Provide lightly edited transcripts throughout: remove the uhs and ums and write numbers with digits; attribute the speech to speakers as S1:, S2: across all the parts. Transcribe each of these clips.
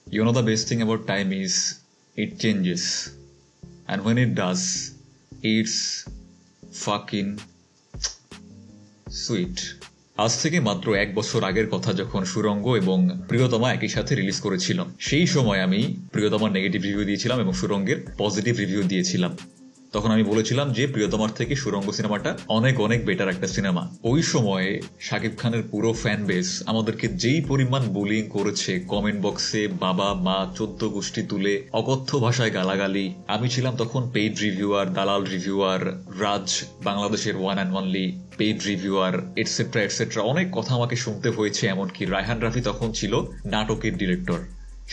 S1: You know, the best thing about time is it changes. And when it does, it's fucking sweet. আজ থেকে মাত্র 1 বছর আগের কথা, যখন সুরঙ্গ এবং প্রিয়তমা একই সাথে রিলিজ করেছিল, সেই সময় আমি প্রিয়তমার নেগেটিভ রিভিউ দিয়েছিলাম এবং সুরঙ্গের পজিটিভ রিভিউ দিয়েছিলাম। তখন আমি বলেছিলাম যে প্রিয়তমার থেকে সুরঙ্গ সিনেমাটা অনেক অনেক বেটার একটা সিনেমা। ওই সময়ে শাকিব খানের পুরো ফ্যান বেস আমাদেরকে যেই পরিমাণ বুলিং করেছে, কমেন্ট বক্সে বাবা মা 14 গোষ্ঠী তুলে অকথ্য ভাষায় গালাগালি। আমি ছিলাম তখন পেইড রিভিউয়ার, দালাল রিভিউয়ার, রাজ বাংলাদেশের one and only paid reviewer, etcetera etcetera. অনেক কথা আমাকে শুনতে হয়েছে। এমনকি রায়হান রাফি তখন ছিল নাটকের ডিরেক্টর,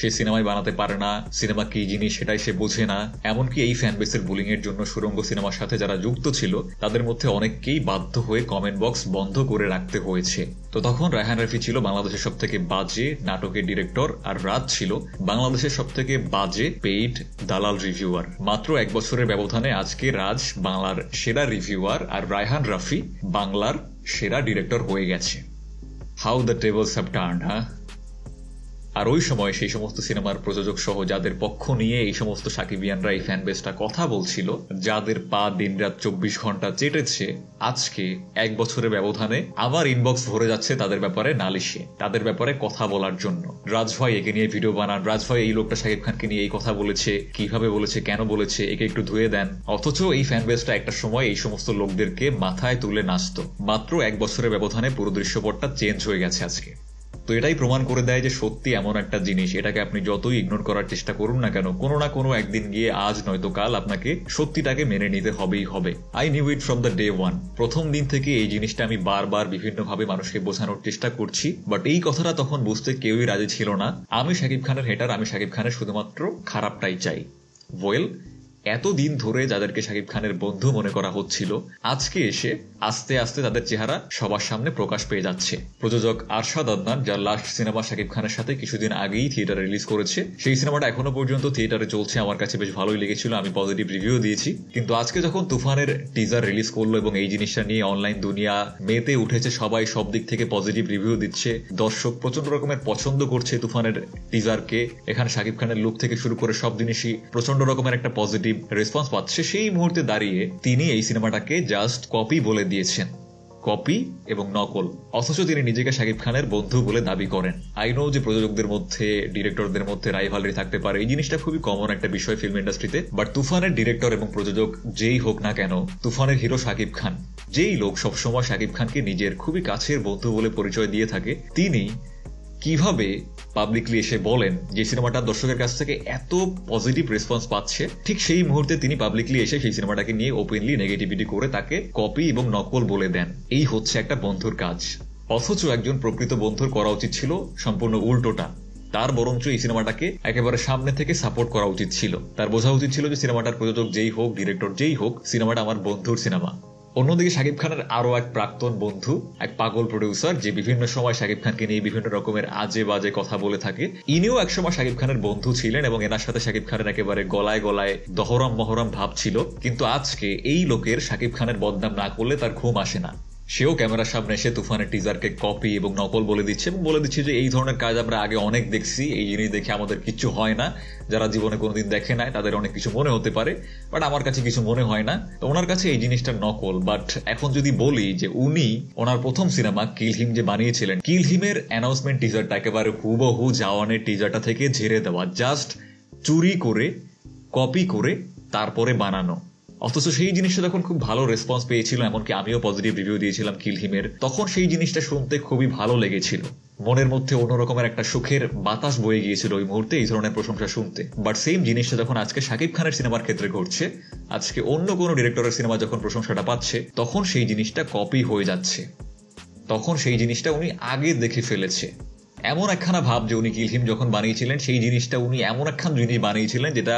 S1: সে সিনেমায় বানাতে পারে না, সিনেমা কি জিনিস সেটাই সে বোঝে না। এমনকি এই ফ্যান বেসের বুলিং এর জন্য সুরঙ্গ সিনেমার সাথে যারা যুক্ত ছিল তাদের মধ্যে অনেককেই বাধ্য হয়ে কমেন্ট বক্স বন্ধ করে রাখতে হয়েছে। তো তখন রায়হান রাফি ছিল বাংলাদেশের সব থেকে বাজে নাটকের ডিরেক্টর, আর রাজ ছিল বাংলাদেশের সব থেকে বাজে পেইড দালাল রিভিউয়ার। মাত্র 1 বছরের ব্যবধানে আজকে রাজ বাংলার সেরা রিভিউয়ার আর রায়হান রাফি বাংলার সেরা ডিরেক্টর হয়ে গেছে। How the tables have turned, হ্যাঁ। আর ওই সময় সেই সমস্ত সিনেমার প্রযোজক সহ যাদের পক্ষ নিয়ে এই সমস্ত সাকিবিয়ানরা এই ফ্যান বেসটা কথা বলছিল, যাদের পা দিনরাত 24 ঘন্টা চেটেছে, আজকে 1 বছরের ব্যবধানে আমার ইনবক্স ভরে যাচ্ছে তাদের ব্যাপারে নালিশে, তাদের ব্যাপারে কথা বলার জন্য। রাজ ভাই একে নিয়ে ভিডিও বানান, রাজ ভাই এই লোকটা শাকিব খানকে নিয়ে এই কথা বলেছে, কিভাবে বলেছে, কেন বলেছে, একে একটু ধুয়ে দেন। অথচ এই ফ্যান বেসটা একটা সময় এই সমস্ত লোকদেরকে মাথায় তুলে নাচত। মাত্র 1 বছরের ব্যবধানে পুরো দৃশ্যপটটা চেঞ্জ হয়ে গেছে আজকে। তো এটাই প্রমাণ করে দেয় যে সত্যি এমন একটা জিনিস, এটাকে আপনি যতই ইগনোর করার চেষ্টা করুন না কেন, কোনো না কোনো একদিন গিয়ে আজ নয়তো কাল আপনাকে সত্যিটাকে মেনে নিতে হবেই হবে। I knew it from the day one. প্রথম দিন থেকে এই জিনিসটা আমি বারবার বিভিন্নভাবে মানুষকে বোঝানোর চেষ্টা করছি, বাট এই কথাটা তখন বুঝতে কেউই রাজি ছিল না। আমি শাকিব খানের হেটার, আমি শাকিব খানের শুধুমাত্র খারাপটাই চাই। ওয়েল, এতদিন ধরে যাদেরকে শাকিব খানের বন্ধু মনে করা হচ্ছিল, আজকে এসে আস্তে আস্তে তাদের চেহারা সবার সামনে প্রকাশ পেয়ে যাচ্ছে। প্রযোজক আরশাদ আদনান, যার লাস্ট সিনেমা শাকিব খানের সাথে কিছুদিন আগেই থিয়েটারে রিলিজ করেছে, সেই সিনেমাটা এখনো পর্যন্ত থিয়েটারে চলছে। আমার কাছে বেশ ভালোই লেগেছিল, আমি পজিটিভ রিভিউ দিয়েছি। কিন্তু আজকে যখন তুফানের টিজার রিলিজ করলো এবং এই জিনিসটা নিয়ে অনলাইন দুনিয়া মেতে উঠেছে, সবাই সব দিক থেকে পজিটিভ রিভিউ দিচ্ছে, দর্শক প্রচন্ড রকমের পছন্দ করছে তুফানের টিজারকে। এখানে শাকিব খানের লুক থেকে শুরু করে সব জিনিসই প্রচন্ড রকমের একটা পজিটিভ রেসপন্স পাচ্ছে। সেই মুহূর্তে দাঁড়িয়ে তিনি এই সিনেমাটাকে জাস্ট কপি বলে দিয়েছেন, কপি এবং নকল। অথচ তিনি নিজেকে শাকিব খানের বন্ধু বলে দাবি করেন। আই নো যে প্রযোজকদের মধ্যে, ডিরেক্টরদের মধ্যে রাইভালরি থাকতে পারে, এই জিনিসটা খুবই কমন একটা বিষয় ফিল্ম ইন্ডাস্ট্রিতে। বাট তুফানের ডিরেক্টর এবং প্রযোজক যেই হোক না কেন, তুফানের হিরো শাকিব খান, যেই লোক সবসময় শাকিব খানকে নিজের খুবই কাছের বন্ধু বলে পরিচয় দিয়ে থাকে, তিনি কিভাবে পাবলিকলি এসে বলেন যে সিনেমাটা দর্শকের কাছ থেকে এত পজিটিভ রেসপন্স পাচ্ছে, ঠিক সেই মুহূর্তে তিনি পাবলিকলি এসে সেই সিনেমাটাকে নিয়ে ওপেনলি নেগেটিভিটি করে তাকে কপি এবং নকল বলে দেন। এই হচ্ছে একটা বন্ধুর কাজ। অথচ একজন প্রকৃত বন্ধুর করা উচিত ছিল সম্পূর্ণ উল্টোটা। তার বরঞ্চ এই সিনেমাটাকে একেবারে সামনে থেকে সাপোর্ট করা উচিত ছিল। তার বোঝা উচিত ছিল যে সিনেমাটার প্রযোজক যেই হোক, ডিরেক্টর যেই হোক, সিনেমাটা আমার বন্ধুর সিনেমা। অন্যদিকে শাকিব খানের আরো এক প্রাক্তন বন্ধু, এক পাগল প্রডিউসার, যে বিভিন্ন সময় শাকিব খানকে নিয়ে বিভিন্ন রকমের আজে বাজে কথা বলে থাকে, ইনিও একসময় শাকিব খানের বন্ধু ছিলেন এবং এনার সাথে শাকিব খানের একেবারে গলায় গলায় দহরম মহরম ভাব ছিল। কিন্তু আজকে এই লোকের শাকিব খানের বদনাম না করলে তার ঘুম আসে না। সেও ক্যামেরার সামনে এসে তুফানের টিজারকে কপি এবং নকল বলে দিচ্ছে এবং বলে দিচ্ছে যে এই ধরনের কাজ আমরা আগে অনেক দেখছি, এই জিনিস দেখে আমাদের কিছু হয় না। যারা জীবনে কোনোদিন দেখে নাই তাদের অনেক কিছু মনে হতে পারে, বাট আমার কাছে কিছু মনে হয় না। তো ওনার কাছে এই জিনিসটা নকল। বাট এখন যদি বলি যে উনি ওনার প্রথম সিনেমা কিল হিম যে বানিয়েছিলেন, কিল হিমের অ্যানাউন্সমেন্ট টিজারটা একেবারে হুবহু জাওয়ানের টিজারটা থেকে ঝেড়ে দেওয়া, জাস্ট চুরি করে কপি করে তারপরে বানানো। অথচ সেই জিনিসটা যখন খুব ভালো রেসপন্স পেয়েছিল, এমনকি আমিও পজিটিভ রিভিউ দিয়েছিলাম কিল হিমের, তখন সেই জিনিসটা শুনতে খুবই ভালো লেগেছিল। মনের মধ্যে অন্যরকমের একটা সুখের বাতাস বয়ে গিয়েছিল ওই মুহূর্তে এই ধরনের প্রশংসা শুনতে। বাট সেম জিনিসটা যখন আজকে শাকিব খানের সিনেমার ক্ষেত্রে ঘটছে, আজকে অন্য কোনো ডিরেক্টরের সিনেমা যখন প্রশংসাটা পাচ্ছে, তখন সেই জিনিসটা কপি হয়ে যাচ্ছে। তখন সেই জিনিসটা উনি আগে দেখে ফেলেছে। এমন একখানা ভাব যে উনি কিল হিম যখন বানিয়েছিলেন, সেই জিনিসটা উনি এমন একখান জিনিস বানিয়েছিলেন যেটা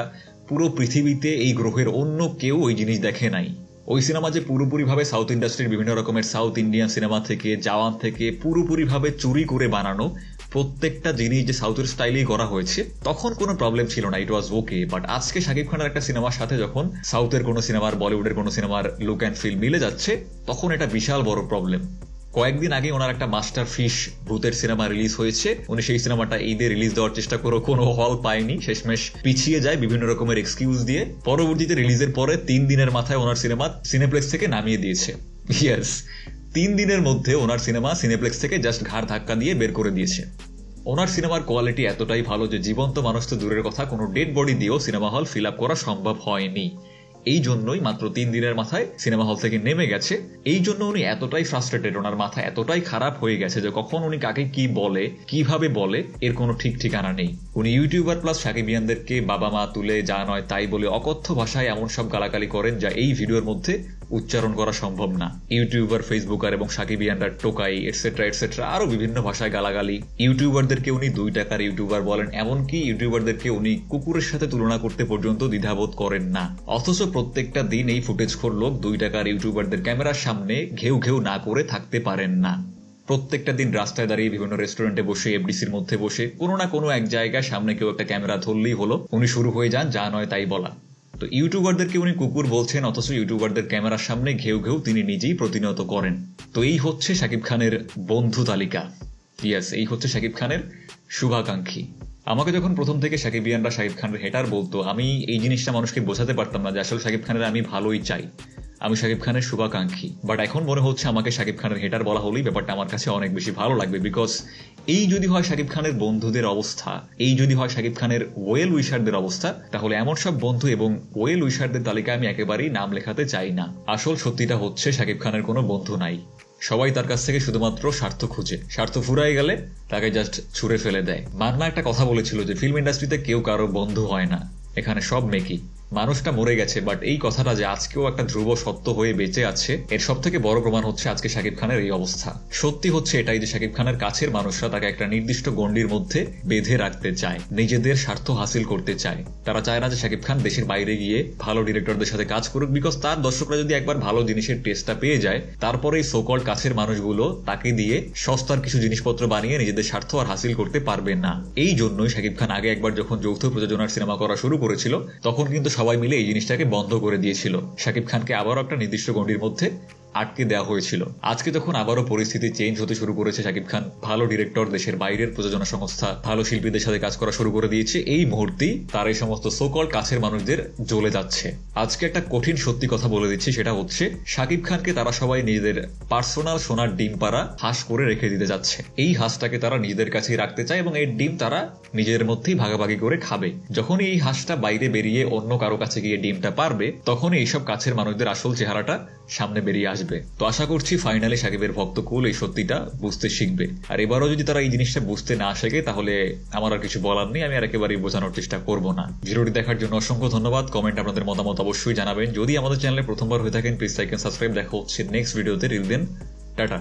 S1: পুরো পৃথিবীতে এই গ্রহের অন্য কেউ ওই জিনিস দেখে নাই। ওই সিনেমা যে পুরোপুরিভাবে সাউথ ইন্ডাস্ট্রির বিভিন্ন রকমের সাউথ ইন্ডিয়ান সিনেমা থেকে, জাওয়ান থেকে পুরোপুরিভাবে চুরি করে বানানো প্রত্যেকটা জিনিস যে সাউথের স্টাইলেই করা হয়েছে, তখন কোনো প্রবলেম ছিল না, ইট ওয়াজ ওকে। বাট আজকে শাকিব খানের একটা সিনেমার সাথে যখন সাউথের কোনো সিনেমার, বলিউডের কোনো সিনেমার লুক অ্যান্ড ফিল মিলে যাচ্ছে, তখন এটা বিশাল বড় প্রবলেম। কয়েকদিন আগে ওনার একটা মাস্টার ফিশ ভূতের সিনেমা রিলিজ হয়েছে। উনি সেই সিনেমাটা ঈদে রিলিজ দেওয়ার চেষ্টা করে কোনো হল পায়নি, শেষমেশ পিছিয়ে যায় বিভিন্ন রকমের এক্সকিউজ দিয়ে। পরবর্তীতে রিলিজের পরে 3 দিনের মাথায় ওনার সিনেমা সিনেপ্লেক্স থেকে নামিয়ে দিয়েছে। ইয়েস, 3 দিনের মধ্যে ওনার সিনেমা সিনেপ্লেক্স থেকে জাস্ট ঘাড় ধাক্কা দিয়ে বের করে দিয়েছে। ওনার সিনেমার কোয়ালিটি এতটাই ভালো যে জীবন্ত মানুষ তো দূরের কথা, কোনো ডেড বডি দিয়েও সিনেমা হল ফিল আপ করা সম্ভব হয়নি। এই জন্যই মাত্র 3 দিনের মাথায় সিনেমা হল থেকে নেমে গেছে। এই জন্য উনি এতটাই ফ্রাস্ট্রেটেড, ওনার মাথা এতটাই খারাপ হয়ে গেছে যে কখন উনি কাকে কি বলে, কিভাবে বলে, এর কোনো ঠিক ঠিকানা নেই। উনি ইউটিউবার প্লাস সাকিবিয়ানদেরকে বাবা মা তুলে যা নয় তাই বলে অকথ্য ভাষায় এমন সব গালাগালি করেন যা এই ভিডিওর মধ্যে উচ্চারণ করা সম্ভব না। ইউটিউবার, ফেসবুকার এবং সাকিবিয়ানরা টোকাই এটসেট্রা এটসেট্রা আরো বিভিন্ন ভাষায় গালাগালি। ইউটিউবারদেরকে উনি 2 টাকার ইউটিউবার বলেন, এমনকি ইউটিউবারদেরকে উনি কুকুরের সাথে তুলনা করতে পর্যন্ত দ্বিধাবোধ করেন না। অথচ প্রত্যেকটা দিন এই ফুটেজখোর লোক 2 টাকার ইউটিউবারদের ক্যামেরার সামনে ঘেউ ঘেউ না করে থাকতে পারেন না। প্রত্যেকটা দিন রাস্তায় দাঁড়িয়ে বিভিন্ন রেস্টুরেন্টে বসে, এফডিসির মধ্যে বসে কোনো না কোনো এক জায়গায় সামনে কেউ একটা ক্যামেরা ধরলেই হলো উনি শুরু হয়ে যান যা নয় তাই বলা। তো ইউটিউবারদেরকে উনি কুকুর বলছেন, অথচ ইউটিউবারদের ক্যামেরার সামনে ঘেউ ঘেউ তিনি নিজেই প্রতিনিয়ত করেন। তো এই হচ্ছে শাকিব খানের বন্ধু তালিকা। ইয়েস, এই হচ্ছে শাকিব খানের শুভাকাঙ্ক্ষী। আমাকে যখন প্রথম থেকে সাকিবিয়ানরা শাকিব খানের হেটার বলতো, আমি এই জিনিসটা মানুষকে বোঝাতে পারতাম না যে আসলে শাকিব খানের আমি ভালোই চাই, আমি শাকিব খানের শুভাকাঙ্ক্ষী। বাট এখন মনে হচ্ছে আমাকে শাকিব খানের হেটার বলা হলেই ব্যাপারটা আমার কাছে অনেক বেশি ভালো লাগবে। বিকজ এই যদি হয় শাকিব খানের বন্ধুদের অবস্থা, এই যদি হয় শাকিব খানের ওয়েল উইশারদের অবস্থা, তাহলে এমন সব বন্ধু এবং ওয়েল উইশারদের তালিকায় আমি একেবারেই নাম লেখাতে চাই না। আসল সত্যিটা হচ্ছে শাকিব খানের কোনো বন্ধু নাই। সবাই তার কাছ থেকে শুধুমাত্র স্বার্থ খুঁজে, স্বার্থ ফুরাই গেলে তাকে জাস্ট ছুঁড়ে ফেলে দেয়। মান্না একটা কথা বলেছিল যে ফিল্ম ইন্ডাস্ট্রিতে কেউ কারো বন্ধু হয় না, এখানে সব মেকি। মানুষটা মরে গেছে, বাট এই কথাটা যে আজকেও একটা ধ্রুব সত্য হয়ে বেঁচে আছে, এর সব থেকে বড় প্রমাণ হচ্ছে আজকে শাকিব খানের এই অবস্থা। সত্যি হচ্ছে এটাই যে শাকিব খানের কাছের মানুষরা তাকে একটা নির্দিষ্ট গণ্ডির মধ্যে বেঁধে রাখতে চায়, নিজেদের স্বার্থ হাসিল করতে চায়। তারা চায় না যে শাকিব খান দেশের বাইরে গিয়ে ভালো ডিরেক্টরদের সাথে কাজ করুক, বিকজ তার দর্শকরা যদি একবার ভালো জিনিসের টেস্টটা পেয়ে যায়, তারপরে এই সোকল্ড কাছের মানুষগুলো তাকে দিয়ে সস্তার কিছু জিনিসপত্র বানিয়ে নিজেদের স্বার্থ আর হাসিল করতে পারবে না। এই জন্যই শাকিব খান আগে একবার যখন যৌথ প্রযোজনার সিনেমা করা শুরু করেছিল, তখন কিন্তু সবাই মিলে এই জিনিসটাকে বন্ধ করে দিয়েছিল। শাকিব খানকে আবারও একটা নির্দিষ্ট গণ্ডির মধ্যে আটকে দেওয়া হয়েছিল। আজকে যখন আবারও পরিস্থিতি চেঞ্জ হতে শুরু করেছে, শাকিব খান ভালো ডিরেক্টর, দেশের বাইরের প্রযোজনা সংস্থা, ভালো শিল্পীদের সাথে কাজ করা শুরু করে দিয়েছে, এই মুহূর্তেই তার এই সমস্ত সোকল কাছের মানুষদের জ্বলে যাচ্ছে। আজকে একটা কঠিন সত্যি কথা বলে দিচ্ছি, সেটা হচ্ছে শাকিব খানকে তারা সবাই নিজেদের পার্সোনাল সোনার ডিম পাড়া হাঁস করে রেখে দিতে যাচ্ছে। এই হাঁসটাকে তারা নিজেদের কাছেই রাখতে চায় এবং এই ডিম তারা নিজের মধ্যেই ভাগাভাগি করে খাবে। যখন এই হাঁসটা বাইরে বেরিয়ে অন্য কারো কাছে গিয়ে ডিমটা পারবে, তখন এইসব কাছের মানুষদের আসল চেহারাটা সামনে বেরিয়ে আসবে। তো আশা করছি ফাইনালি শাকিবের ভক্তকুল এই সত্যিটা বুঝতে শিখবে। আর এবারও যদি তারা এই জিনিসটা বুঝতে না শেখে, তাহলে আমার আর কিছু বলার নেই, আমি আর একেবারেই বোঝানোর চেষ্টা করবো না। ভিডিওটি দেখার জন্য অসংখ্য ধন্যবাদ। কমেন্ট আপনাদের মতামত অবশ্যই জানাবেন। যদি আমাদের চ্যানেলে প্রথমবার হয়ে থাকেন, প্লিজ লাইক এন্ড সাবস্ক্রাইব। দেখা হচ্ছে নেক্সট ভিডিওতে। Till then, tata.